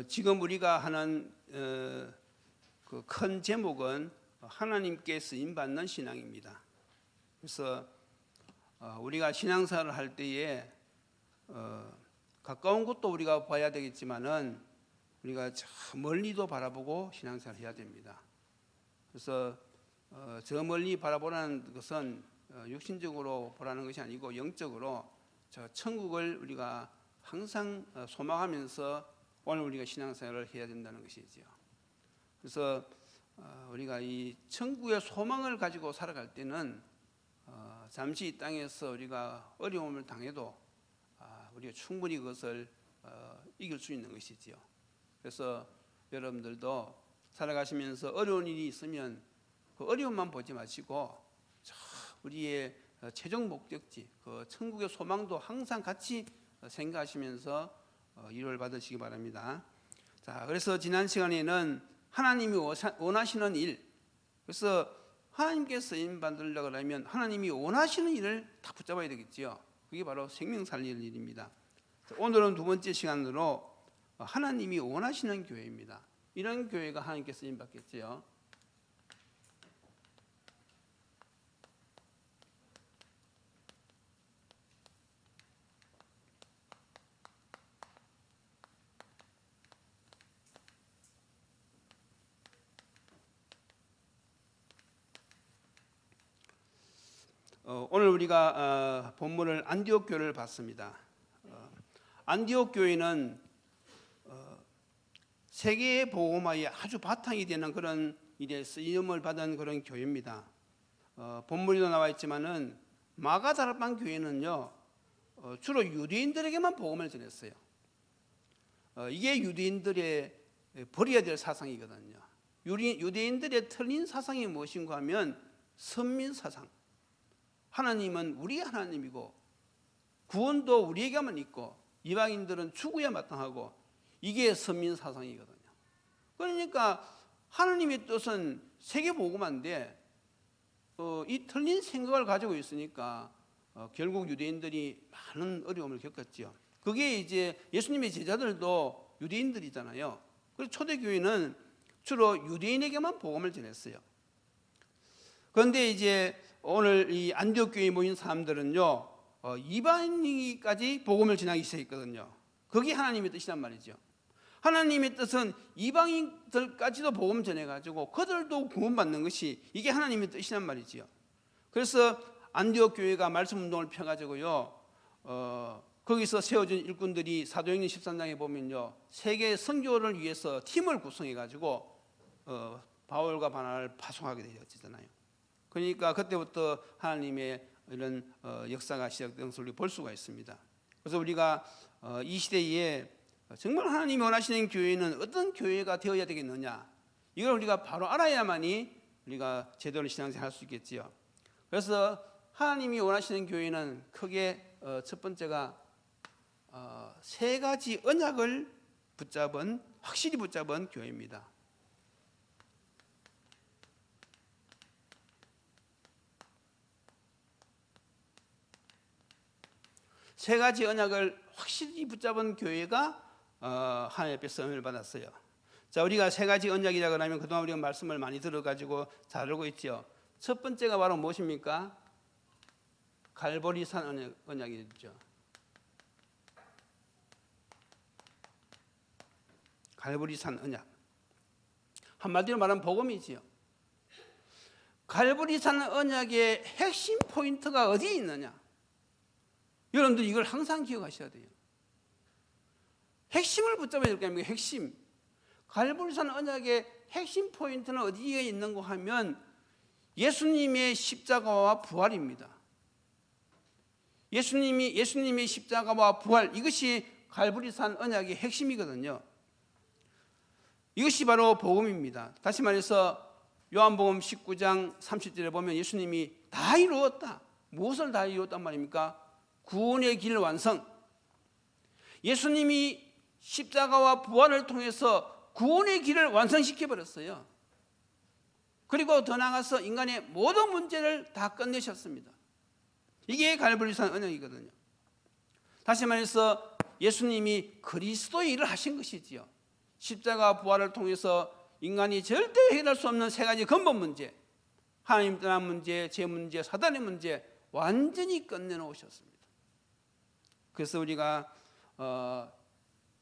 지금 우리가 하는 그 큰 제목은 하나님께 쓰임 받는 신앙입니다. 그래서 우리가 신앙생활을 할 때에 가까운 곳도 우리가 봐야 되겠지만은 우리가 저 멀리도 바라보고 신앙생활을 해야 됩니다. 그래서 저 멀리 바라보라는 것은 육신적으로 보라는 것이 아니고 영적으로 저 천국을 우리가 항상 소망하면서 오늘 우리가 신앙생활을 해야 된다는 것이죠. 그래서 우리가 이 천국의 소망을 가지고 살아갈 때는 잠시 이 땅에서 우리가 어려움을 당해도 우리가 충분히 그것을 이길 수 있는 것이지요. 그래서 여러분들도 살아가시면서 어려운 일이 있으면 그 어려움만 보지 마시고 우리의 최종 목적지, 그 천국의 소망도 항상 같이 생각하시면서 위로를 받으시기 바랍니다. 자, 그래서 지난 시간에는 하나님이 원하시는 일, 그래서 하나님께 쓰임 받으려고 하면 하나님이 원하시는 일을 다 붙잡아야 되겠지요. 그게 바로 생명 살릴 일입니다. 오늘은 두 번째 시간으로 하나님이 원하시는 교회입니다. 이런 교회가 하나님께 쓰임 받겠지요. 오늘 우리가 본문을 안디옥 교회를 봤습니다. 안디옥 교회는 세계 복음화에 아주 바탕이 되는 그런 일에 쓰임을 받은 그런 교회입니다. 본문에도 나와 있지만은 마가다락방 교회는요 주로 유대인들에게만 복음을 전했어요. 이게 유대인들의 버려야 될 사상이거든요. 유대인들의 틀린 사상이 무엇인가 하면 선민 사상. 하나님은 우리 하나님이고 구원도 우리에게만 있고 이방인들은 죽어야 마땅하고 이게 선민 사상이거든요. 그러니까 하나님의 뜻은 세계 복음화인데 이 틀린 생각을 가지고 있으니까 결국 유대인들이 많은 어려움을 겪었죠. 그게 이제 예수님의 제자들도 유대인들이잖아요. 그래서 초대교회는 주로 유대인에게만 복음을 전했어요. 그런데 이제 오늘 이 안디옥 교회에 모인 사람들은요 이방인까지 복음을 전하기 시작했거든요. 그게 하나님의 뜻이란 말이죠. 하나님의 뜻은 이방인들까지도 복음 전해가지고 그들도 구원받는 것이 이게 하나님의 뜻이란 말이지요. 그래서 안디옥 교회가 말씀 운동을 펴가지고요 거기서 세워진 일꾼들이 사도행전 13장에 보면요 세계 선교를 위해서 팀을 구성해가지고 바울과 바나바를 파송하게 되었잖아요. 그러니까 그때부터 하나님의 이런 역사가 시작된 것을 우리가 볼 수가 있습니다. 그래서 우리가 이 시대에 정말 하나님이 원하시는 교회는 어떤 교회가 되어야 되겠느냐, 이걸 우리가 바로 알아야만이 우리가 제대로 신앙생활 할 수 있겠지요. 그래서 하나님이 원하시는 교회는 크게 첫 번째가 세 가지 언약을 확실히 붙잡은 교회입니다. 세 가지 언약을 확실히 붙잡은 교회가 하나님 앞에 쓰임을 받았어요. 자, 우리가 세 가지 언약이라고 하면 그동안 우리가 말씀을 많이 들어가지고 잘 알고 있죠. 첫 번째가 바로 무엇입니까? 갈보리산 언약이죠. 갈보리산 언약. 한마디로 말하면 복음이지요. 갈보리산 언약의 핵심 포인트가 어디에 있느냐? 여러분들 이걸 항상 기억하셔야 돼요. 핵심을 붙잡아야 될 거 아닙니까? 핵심. 갈보리산 언약의 핵심 포인트는 어디에 있는가 하면 예수님의 십자가와 부활입니다. 예수님의 십자가와 부활, 이것이 갈보리산 언약의 핵심이거든요. 이것이 바로 복음입니다. 다시 말해서 요한복음 19장 30절에 보면 예수님이 다 이루었다. 무엇을 다 이루었단 말입니까? 구원의 길 완성. 예수님이 십자가와 부활을 통해서 구원의 길을 완성시켜버렸어요. 그리고 더 나아가서 인간의 모든 문제를 다 끝내셨습니다. 이게 갈보리산 언약이거든요. 다시 말해서 예수님이 그리스도의 일을 하신 것이지요. 십자가 부활을 통해서 인간이 절대 해결할 수 없는 세 가지 근본 문제, 하나님 떠난 문제, 죄 문제, 사단의 문제 완전히 끝내놓으셨습니다. 그래서 우리가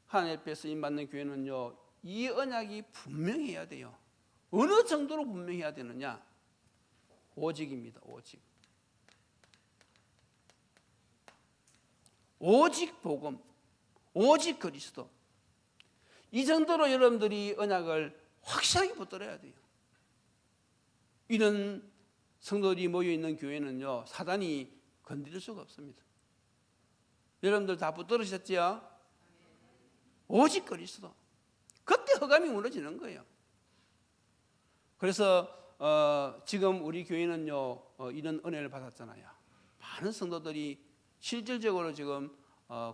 하나님 앞에 쓰임받는 교회는요, 이 언약이 분명해야 돼요. 어느 정도로 분명해야 되느냐? 오직입니다. 오직. 오직 복음, 오직 그리스도. 이 정도로 여러분들이 언약을 확실하게 붙들어야 돼요. 이런 성도들이 모여있는 교회는요, 사단이 건드릴 수가 없습니다. 여러분들 다 붙들으셨지요? 오직 그리스도. 그때 허감이 무너지는 거예요. 그래서 지금 우리 교회는요, 이런 은혜를 받았잖아요. 많은 성도들이 실질적으로 지금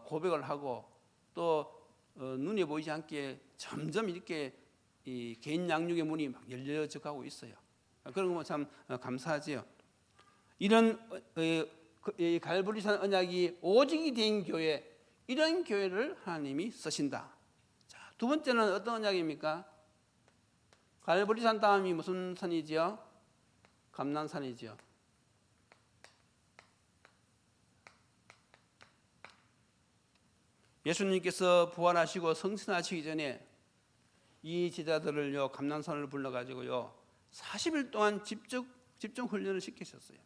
고백을 하고 또 눈에 보이지 않게 점점 이렇게 이 개인 양육의 문이 막 열려져 가고 있어요. 그런 거 참 감사하지요. 이런 갈보리산 언약이 오직이 된 교회, 이런 교회를 하나님이 쓰신다. 자, 두 번째는 어떤 언약입니까? 갈보리산 다음이 무슨 산이지요? 감난산이지요. 예수님께서 부활하시고 성천하시기 전에 이 제자들을요, 감난산을 불러가지고요 40일 동안 집중 훈련을 시키셨어요.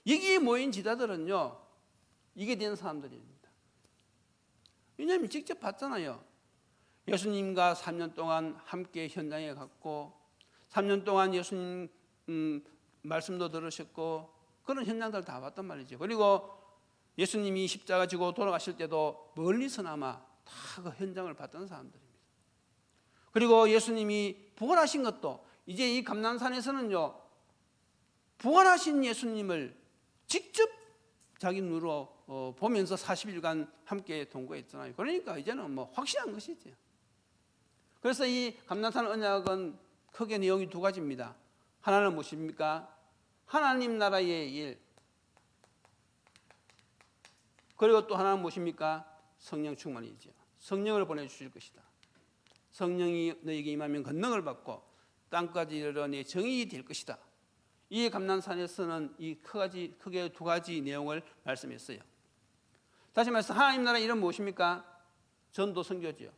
여기에 모인 제자들은요, 이게 된 사람들입니다. 왜냐하면 직접 봤잖아요. 예수님과 3년 동안 함께 현장에 갔고 3년 동안 예수님 말씀도 들으셨고 그런 현장들 다 봤단 말이죠. 그리고 예수님이 십자가 지고 돌아가실 때도 멀리서나마 다 그 현장을 봤던 사람들입니다. 그리고 예수님이 부활하신 것도 이제 이 감난산에서는요, 부활하신 예수님을 직접 자기 눈으로 보면서 40일간 함께 동거했잖아요. 그러니까 이제는 뭐 확실한 것이죠. 그래서 이 감난산 언약은 크게 내용이 두 가지입니다. 하나는 무엇입니까? 하나님 나라의 일. 그리고 또 하나는 무엇입니까? 성령 충만이죠. 성령을 보내주실 것이다. 성령이 너에게 임하면 권능을 받고 땅까지 이르러 내 정의이 될 것이다. 이 감난산에서는 이 크게 두 가지 내용을 말씀했어요. 다시 말해서 하나님 나라의 일은 무엇입니까? 전도 선교지요.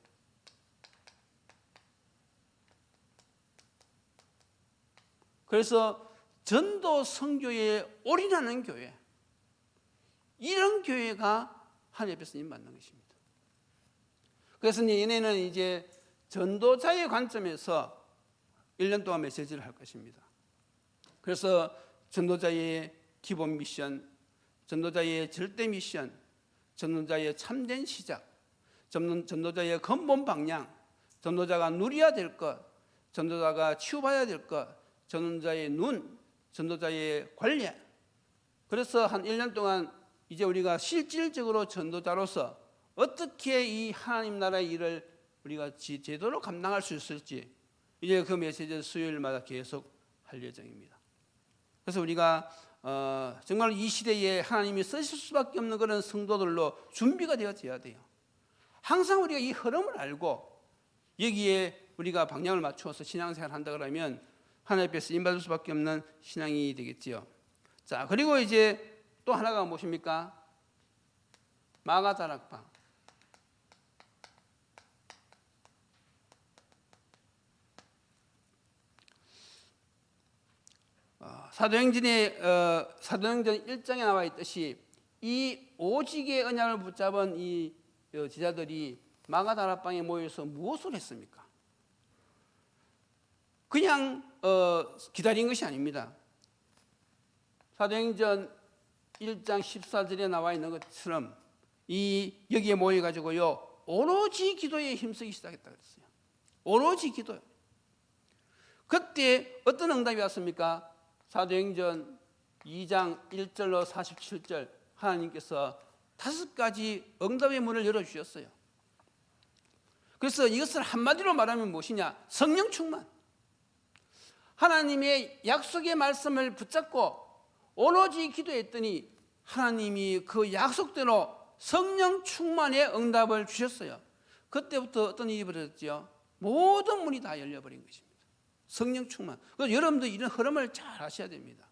그래서 전도 선교에 올인하는 교회, 이런 교회가 하나님 앞에서 임받는 것입니다. 그래서 얘네는 이제 전도자의 관점에서 1년 동안 메시지를 할 것입니다. 그래서 전도자의 기본 미션, 전도자의 절대 미션, 전도자의 참된 시작, 전도자의 근본 방향, 전도자가 누려야 될 것, 전도자가 치유받아야 될 것, 전도자의 눈, 전도자의 관례. 그래서 한 1년 동안 이제 우리가 실질적으로 전도자로서 어떻게 이 하나님 나라의 일을 우리가 제대로 감당할 수 있을지 이제 그 메시지를 수요일마다 계속 할 예정입니다. 그래서 우리가 정말 이 시대에 하나님이 쓰실 수밖에 없는 그런 성도들로 준비가 되어져야 돼요. 항상 우리가 이 흐름을 알고 여기에 우리가 방향을 맞추어서 신앙생활을 한다 그러면 하나님 앞에 쓰임받을 수밖에 없는 신앙이 되겠지요. 자, 그리고 이제 또 하나가 무엇입니까? 마가다락방. 사도행전 1장에 나와 있듯이 이 오직의 언약을 붙잡은 이 제자들이 마가다락방에 모여서 무엇을 했습니까? 그냥 기다린 것이 아닙니다. 사도행전 1장 14절에 나와 있는 것처럼 여기에 모여가지고요 오로지 기도에 힘쓰기 시작했다 그랬어요. 오로지 기도요. 그때 어떤 응답이 왔습니까? 사도행전 2장 1절로 47절 하나님께서 5가지 응답의 문을 열어주셨어요. 그래서 이것을 한마디로 말하면 무엇이냐? 성령 충만. 하나님의 약속의 말씀을 붙잡고 오로지 기도했더니 하나님이 그 약속대로 성령 충만의 응답을 주셨어요. 그때부터 어떤 일이 벌어졌죠? 모든 문이 다 열려버린 것입니다. 성령 충만. 그래서 여러분도 이런 흐름을 잘 아셔야 됩니다.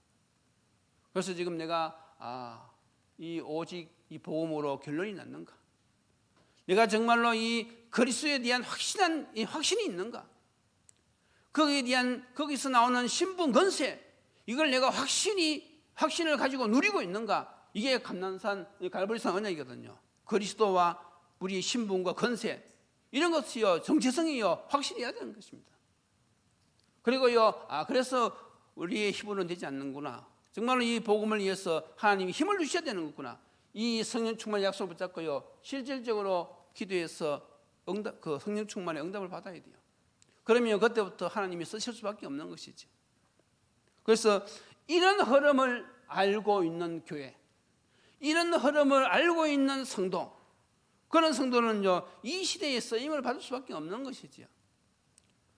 그래서 지금 내가 이 오직 이 복음으로 결론이 났는가? 내가 정말로 이 그리스도에 대한 확신이 있는가? 거기에 대한 거기서 나오는 신분 권세 이걸 내가 확신을 가지고 누리고 있는가? 이게 감난산 갈보리산 언약이거든요. 그리스도와 우리의 신분과 권세 이런 것이요 정체성이요 확실해야 되는 것입니다. 그리고요 그래서 우리의 힘으로는 되지 않는구나. 정말로 이 복음을 위해서 하나님이 힘을 주셔야 되는 거구나. 이 성령 충만 약속을 붙잡고요 실질적으로 기도해서 그 성령 충만의 응답을 받아야 돼요. 그러면 그때부터 하나님이 쓰실 수밖에 없는 것이죠. 그래서 이런 흐름을 알고 있는 교회, 이런 흐름을 알고 있는 성도, 그런 성도는요 이 시대에 쓰임을 받을 수밖에 없는 것이죠.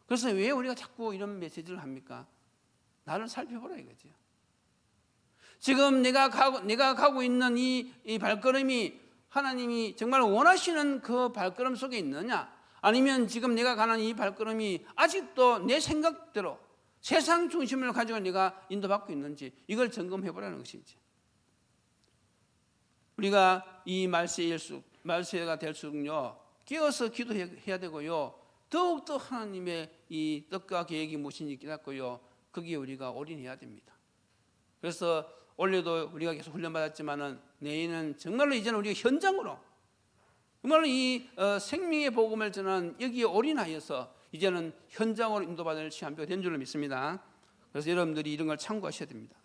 그래서 왜 우리가 자꾸 이런 메시지를 합니까? 나를 살펴보라 이거죠. 지금 내가 가고 있는 이 발걸음이 하나님이 정말 원하시는 그 발걸음 속에 있느냐, 아니면 지금 내가 가는 이 발걸음이 아직도 내 생각대로 세상 중심을 가지고 내가 인도받고 있는지 이걸 점검해 보라는 것이지. 우리가 이 말세가 될수록요 깨어서 기도해야 되고요 더욱더 하나님의 이 뜻과 계획이 무엇인지 깨닫고요 거기에 우리가 올인해야 됩니다. 그래서 올해도 우리가 계속 훈련받았지만은 내일은 정말로 이제는 우리가 현장으로 정말로 이 생명의 복음을 전하는 여기에 올인하여서 이제는 현장으로 인도받을 시간표가 된 줄로 믿습니다. 그래서 여러분들이 이런 걸 참고하셔야 됩니다.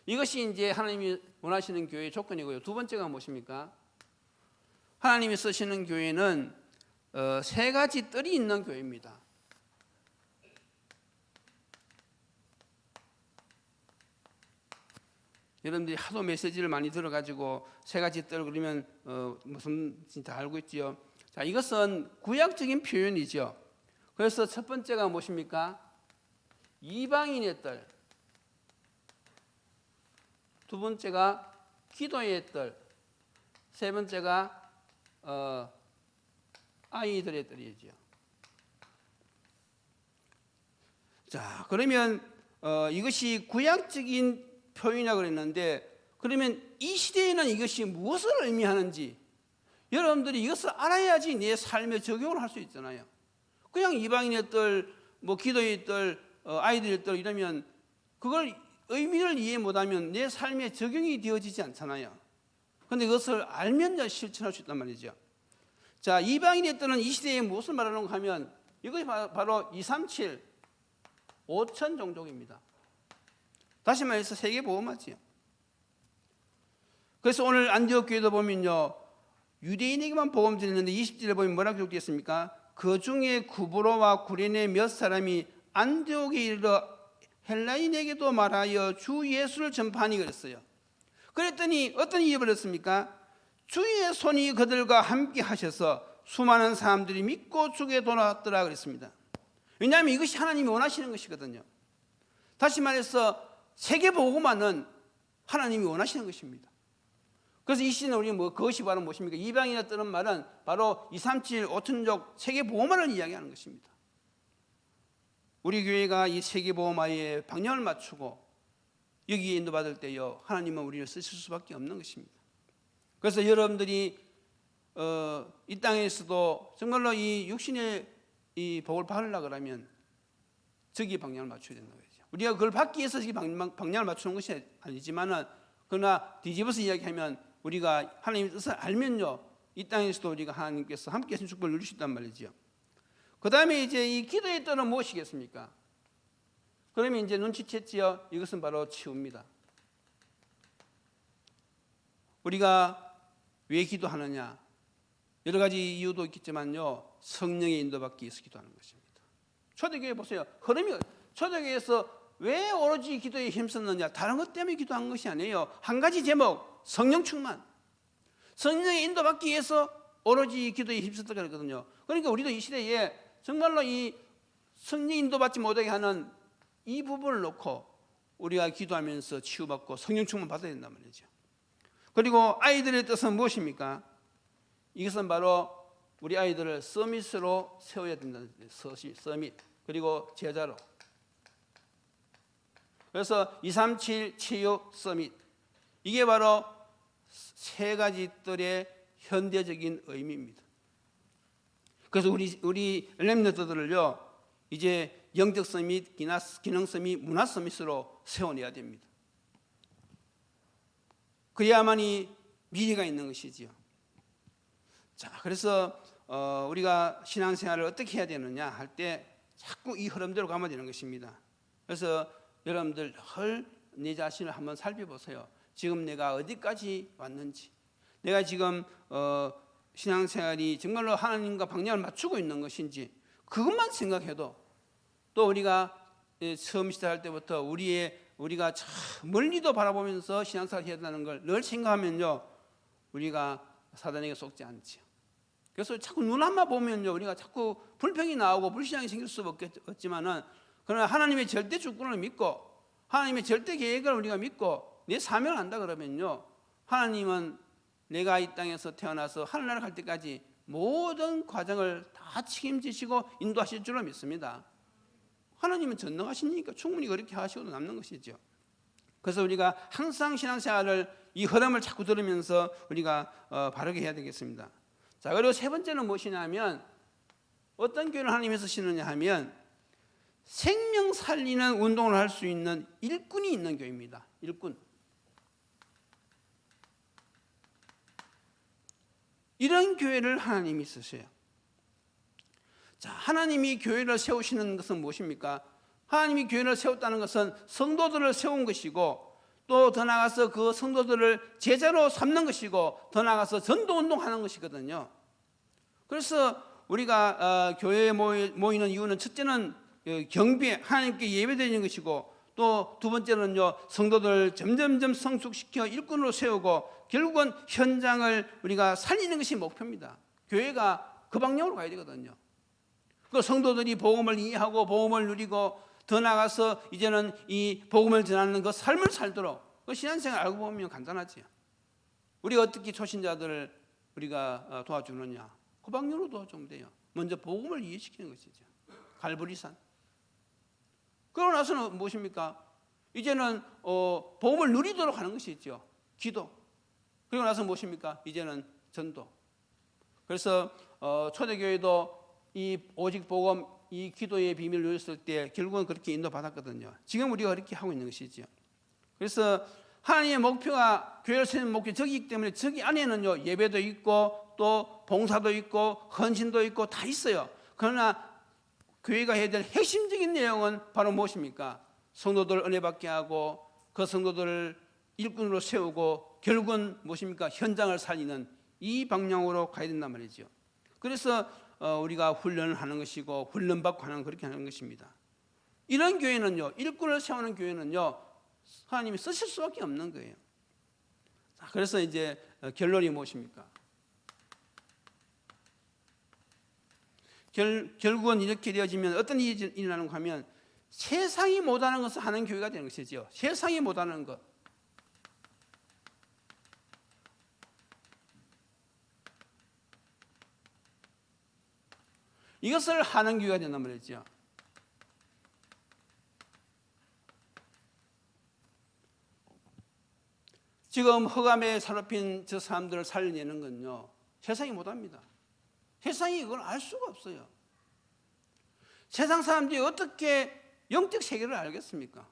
이것이 이제 하나님이 원하시는 교회의 조건이고요. 두 번째가 무엇입니까? 하나님이 쓰시는 교회는 세 가지 뜰이 있는 교회입니다. 여러분들이 하도 메시지를 많이 들어가지고 세 가지 뜰 그러면 무슨 다 알고 있지요. 자, 이것은 구약적인 표현이죠. 그래서 첫 번째가 무엇입니까? 이방인의 뜰. 두 번째가 기도의 뜰. 세 번째가 아이들의 뜰이죠. 자, 그러면 이것이 구약적인 표현이라고 그랬는데, 그러면 이 시대에는 이것이 무엇을 의미하는지 여러분들이 이것을 알아야지 내 삶에 적용을 할 수 있잖아요. 그냥 이방인의 뜰, 뭐 기도의 뜰, 아이들의 뜰 이러면 그걸 의미를 이해 못하면 내 삶에 적용이 되어지지 않잖아요. 그런데 그것을 알면 실천할 수 있단 말이죠. 자, 이방인의 뜰은 이 시대에 무엇을 말하는가 하면 이것이 바로 237 5천 종족입니다. 다시 말해서 세계 보험하지요. 그래서 오늘 안디옥 교회도 보면요 유대인에게만 복음 드렸는데 20절에 보면 뭐라고 기록되어 있습니까? 그 중에 구브로와 구레네 몇 사람이 안디옥에 이르러 헬라인에게도 말하여 주 예수를 전파하니 그랬어요. 그랬더니 어떤 일이 벌어졌습니까? 주의 손이 그들과 함께 하셔서 수많은 사람들이 믿고 주께 돌아왔더라 그랬습니다. 왜냐하면 이것이 하나님이 원하시는 것이거든요. 다시 말해서 세계 복음화는 하나님이 원하시는 것입니다. 그래서 이 시대는 우리 그것이 바로 무엇입니까? 이방인이라 뜨는 말은 바로 237 5천족 세계 복음화를 이야기하는 것입니다. 우리 교회가 이 세계 복음화에 방향을 맞추고 여기에 인도받을 때요 하나님은 우리를 쓰실 수밖에 없는 것입니다. 그래서 여러분들이 이 땅에서도 정말로 이 육신의 이 복을 받으려고 하면 저기에 방향을 맞춰야 된다고 해요. 우리가 그걸 받기 위해서 방향을 맞추는 것이 아니지만은 그러나 뒤집어서 이야기하면 우리가 하나님의 뜻을 알면요 이 땅에서도 우리가 하나님께서 함께 하신 축복을 누릴 수 있단 말이죠. 그 다음에 이제 이 기도의 뜰은 무엇이겠습니까? 그러면 이제 눈치챘지요. 이것은 바로 치유입니다. 우리가 왜 기도하느냐? 여러 가지 이유도 있겠지만요 성령의 인도받기 위해서 기도하는 것입니다. 초대교회 보세요. 흐름이 초대교회에서 왜 오로지 기도에 힘썼느냐? 다른 것 때문에 기도한 것이 아니에요. 한 가지 제목, 성령 충만. 성령의 인도받기 위해서 오로지 기도에 힘썼다고 그러거든요. 그러니까 우리도 이 시대에 정말로 이 성령 인도받지 못하게 하는 이 부분을 놓고 우리가 기도하면서 치유받고 성령 충만 받아야 된단 말이죠. 그리고 아이들의 뜻은 무엇입니까? 이것은 바로 우리 아이들을 서밋으로 세워야 된다는 서밋. 그리고 제자로. 그래서 237 체육 서밋. 이게 바로 세 가지 뜰의 현대적인 의미입니다. 그래서 우리 렘넌트들을요, 이제 영적 서밋, 기능 서밋, 문화 서밋으로 세워내야 됩니다. 그래야만이 미래가 있는 것이지요. 자, 그래서 우리가 신앙생활을 어떻게 해야 되느냐 할 때 자꾸 이 흐름대로 가면 되는 것입니다. 그래서 여러분들 늘 내 자신을 한번 살펴보세요. 지금 내가 어디까지 왔는지, 내가 지금 신앙생활이 정말로 하나님과 방향을 맞추고 있는 것인지, 그것만 생각해도, 또 우리가 처음 시작할 때부터 우리가 저 멀리도 바라보면서 신앙생활을 해야 된다는 걸 늘 생각하면요, 우리가 사단에게 속지 않지요. 그래서 자꾸 눈 한번 보면요, 우리가 자꾸 불평이 나오고 불신앙이 생길 수밖에 없지만은, 그러나 하나님의 절대 주권을 믿고 하나님의 절대 계획을 우리가 믿고 내 사명을 한다 그러면요, 하나님은 내가 이 땅에서 태어나서 하늘나라 갈 때까지 모든 과정을 다 책임지시고 인도하실 줄로 믿습니다. 하나님은 전능하시니까 충분히 그렇게 하시고도 남는 것이죠. 그래서 우리가 항상 신앙생활을 이 흐름을 자꾸 들으면서 우리가 바르게 해야 되겠습니다. 자, 그리고 세 번째는 무엇이냐면, 어떤 교회를 하나님이 쓰시느냐 하면 생명 살리는 운동을 할 수 있는 일꾼이 있는 교회입니다. 일꾼. 이런 교회를 하나님이 쓰세요. 자, 하나님이 교회를 세우시는 것은 무엇입니까? 하나님이 교회를 세웠다는 것은 성도들을 세운 것이고, 또 더 나아가서 그 성도들을 제자로 삼는 것이고, 더 나아가서 전도운동하는 것이거든요. 그래서 우리가 교회에 모이는 이유는, 첫째는 경배, 하나님께 예배드리는 것이고, 또 두 번째는요, 성도들을 점점점 성숙시켜 일꾼으로 세우고 결국은 현장을 우리가 살리는 것이 목표입니다. 교회가 그 방향으로 가야 되거든요. 그 성도들이 복음을 이해하고 복음을 누리고, 더 나아가서 이제는 이 복음을 전하는 그 삶을 살도록, 그 신앙생활 알고 보면 간단하지요. 우리가 어떻게 초신자들을 우리가 도와주느냐, 그 방향으로 도와주면 돼요. 먼저 복음을 이해시키는 것이죠. 갈보리산. 그러고 나서는 무엇입니까? 이제는 복음을 누리도록 하는 것이 있죠. 기도. 그리고 나서 무엇입니까? 이제는 전도. 그래서 초대교회도 이 오직 복음, 이 기도의 비밀을 누렸을 때 결국은 그렇게 인도받았거든요. 지금 우리가 그렇게 하고 있는 것이죠. 그래서 하나님의 목표가, 교회를 세우는 목표 저기이기 때문에 저기 안에는요, 예배도 있고 또 봉사도 있고 헌신도 있고 다 있어요. 그러나 교회가 해야 될 핵심적인 내용은 바로 무엇입니까? 성도들을 은혜받게 하고 그 성도들을 일꾼으로 세우고 결국은 무엇입니까? 현장을 살리는 이 방향으로 가야 된단 말이죠. 그래서 우리가 훈련을 하는 것이고 훈련받고 하는, 그렇게 하는 것입니다. 이런 교회는요, 일꾼을 세우는 교회는요, 하나님이 쓰실 수밖에 없는 거예요. 그래서 이제 결론이 무엇입니까? 결국은 이렇게 되어지면 어떤 일이 일어나는가 하면, 세상이 못하는 것을 하는 교회가 되는 것이죠. 세상이 못하는 것. 이것을 하는 교회가 된단 말이죠. 지금 흑암에 사로잡힌 저 사람들을 살려내는 건요, 세상이 못합니다. 세상이 이걸 알 수가 없어요. 세상 사람들이 어떻게 영적 세계를 알겠습니까?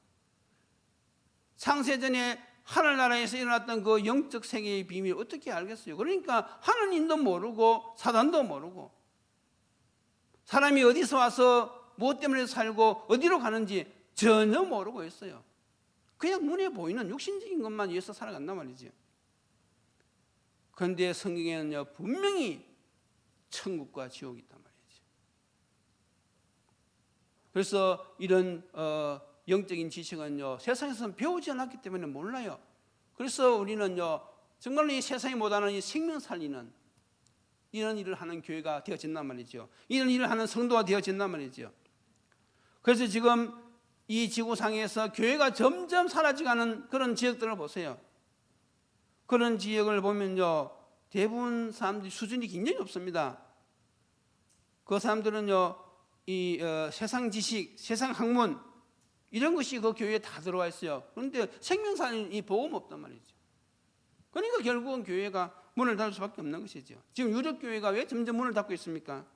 창세전에 하늘나라에서 일어났던 그 영적 세계의 비밀을 어떻게 알겠어요? 그러니까 하나님도 모르고 사단도 모르고, 사람이 어디서 와서 무엇 때문에 살고 어디로 가는지 전혀 모르고 있어요. 그냥 눈에 보이는 육신적인 것만 위해서 살아간단 말이죠. 그런데 성경에는요, 분명히 천국과 지옥이 있단 말이죠. 그래서 이런 영적인 지식은요, 세상에서는 배우지 않았기 때문에 몰라요. 그래서 우리는요, 정말로 이 세상이 못하는 이 생명 살리는 이런 일을 하는 교회가 되어진단 말이죠. 이런 일을 하는 성도가 되어진단 말이죠. 그래서 지금 이 지구상에서 교회가 점점 사라져가는 그런 지역들을 보세요. 그런 지역을 보면요, 대부분 사람들이 수준이 굉장히 높습니다. 그 사람들은요, 세상 지식, 세상 학문 이런 것이 그 교회에 다 들어와 있어요. 그런데 생명사는 보험 없단 말이죠. 그러니까 결국은 교회가 문을 닫을 수밖에 없는 것이죠. 지금 유럽 교회가 왜 점점 문을 닫고 있습니까?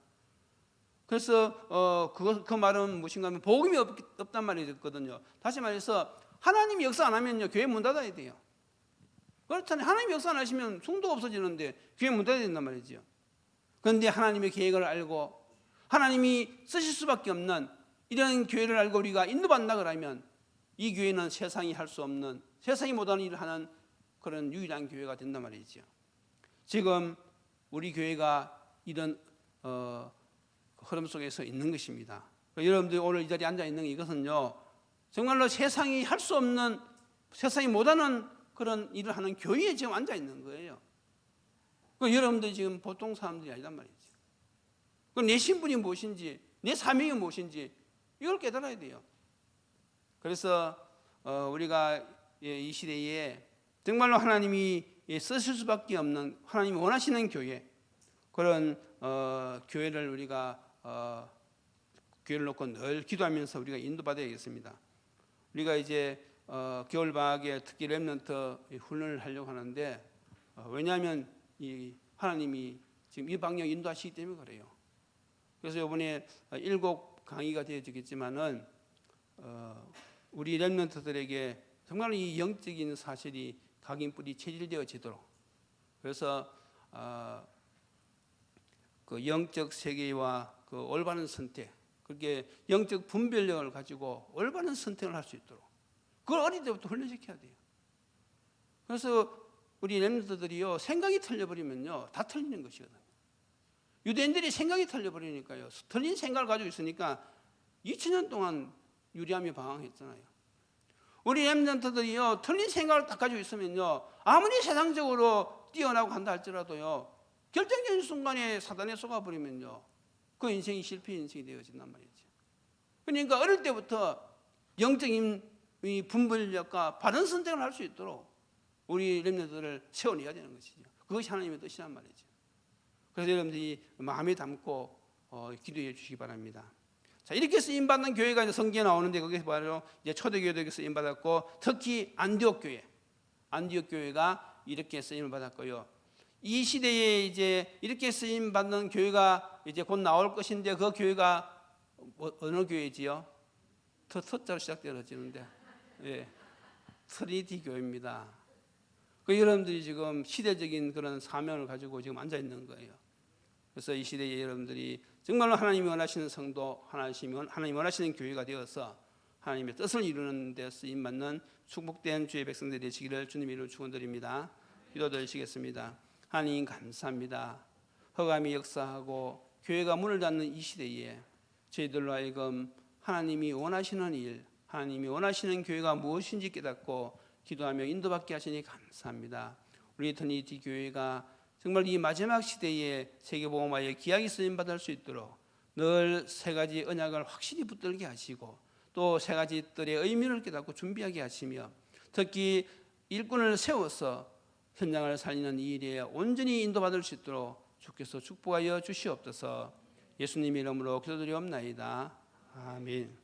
그래서 그 말은 무엇인가 하면 복음이 없단 말이거든요. 다시 말해서 하나님이 역사 안 하면요, 교회 문 닫아야 돼요. 그렇잖아요. 하나님이 역사 안 하시면 성도가 없어지는데 교회 문 닫아야 된단 말이죠. 그런데 하나님의 계획을 알고 하나님이 쓰실 수밖에 없는 이런 교회를 알고 우리가 인도받는다 그러면 이 교회는 세상이 할 수 없는, 세상이 못하는 일을 하는 그런 유일한 교회가 된단 말이죠. 지금 우리 교회가 이런 흐름 속에서 있는 것입니다. 여러분들이 오늘 이 자리에 앉아 있는 이것은요, 정말로 세상이 할 수 없는, 세상이 못하는 그런 일을 하는 교회에 지금 앉아 있는 거예요. 여러분들이 지금 보통 사람들이 아니란 말이죠. 내 신분이 무엇인지, 내 사명이 무엇인지 이걸 깨달아야 돼요. 그래서 우리가 이 시대에 정말로 하나님이 쓰실 수밖에 없는, 하나님이 원하시는 교회, 그런 교회를 우리가 교회를 놓고 늘 기도하면서 우리가 인도받아야겠습니다. 우리가 이제 겨울방학에 특히 렘넌트 훈련을 하려고 하는데 왜냐하면 이 하나님이 지금 이 방향 인도하시기 때문에 그래요. 그래서 이번에 7 강의가 되어지겠지만은 우리 렘넌트들에게 정말 이 영적인 사실이 각인뿌리 체질되어지도록, 그래서 그 영적 세계와 그 올바른 선택, 그렇게 영적 분별력을 가지고 올바른 선택을 할 수 있도록 그걸 어릴 때부터 훈련시켜야 돼요. 그래서 우리 렘넌트들이요, 생각이 틀려버리면요 다 틀리는 것이거든요. 유대인들이 생각이 틀려버리니까요, 틀린 생각을 가지고 있으니까 2000년 동안 유리함이 방황했잖아요. 우리 렘넌트들이요, 틀린 생각을 딱 가지고 있으면요, 아무리 세상적으로 뛰어나고 한다 할지라도요, 결정적인 순간에 사단에 속아버리면요, 그 인생이 실패 인생이 되어진단 말이죠. 그러니까 어릴 때부터 영적인 분별력과 바른 선택을 할 수 있도록 우리 렘넌트들을 세워내야 되는 것이죠. 그것이 하나님의 뜻이란 말이죠. 그래서 여러분들이 마음에 담고 기도해 주시기 바랍니다. 자, 이렇게 쓰임 받는 교회가 이제 성경에 나오는데, 거기서 바로 이제 초대교회도 쓰임 받았고, 특히 안디옥 교회가 이렇게 쓰임을 받았고요. 이 시대에 이제 이렇게 쓰임 받는 교회가 이제 곧 나올 것인데, 그 교회가 어느 교회지요? 터자로 시작되어지는데, 예, 트리니티 교회입니다. 여러분들이 지금 시대적인 그런 사명을 가지고 지금 앉아 있는 거예요. 그래서 이 시대에 여러분들이 정말로 하나님이 원하시는 성도, 하나님이 원하시는 교회가 되어서 하나님의 뜻을 이루는 데 쓰임받는 축복된 주의 백성들이 되시기를 주님의 이름으로 축원드립니다. 기도드리시겠습니다. 하나님 감사합니다. 허감이 역사하고 교회가 문을 닫는 이 시대에 저희들로 하여금 하나님이 원하시는 일, 하나님이 원하시는 교회가 무엇인지 깨닫고 기도하며 인도받게 하시니 감사합니다. 우리 트리니티 교회가 정말 이 마지막 시대에 세계복음화에 귀하게 쓰임받을 수 있도록 늘 세 가지 언약을 확실히 붙들게 하시고, 또 세 가지 뜰의 의미를 깨닫고 준비하게 하시며, 특히 일꾼을 세워서 현장을 살리는 이 일에 온전히 인도받을 수 있도록 주께서 축복하여 주시옵소서. 예수님 이름으로 기도드리옵나이다. 아멘.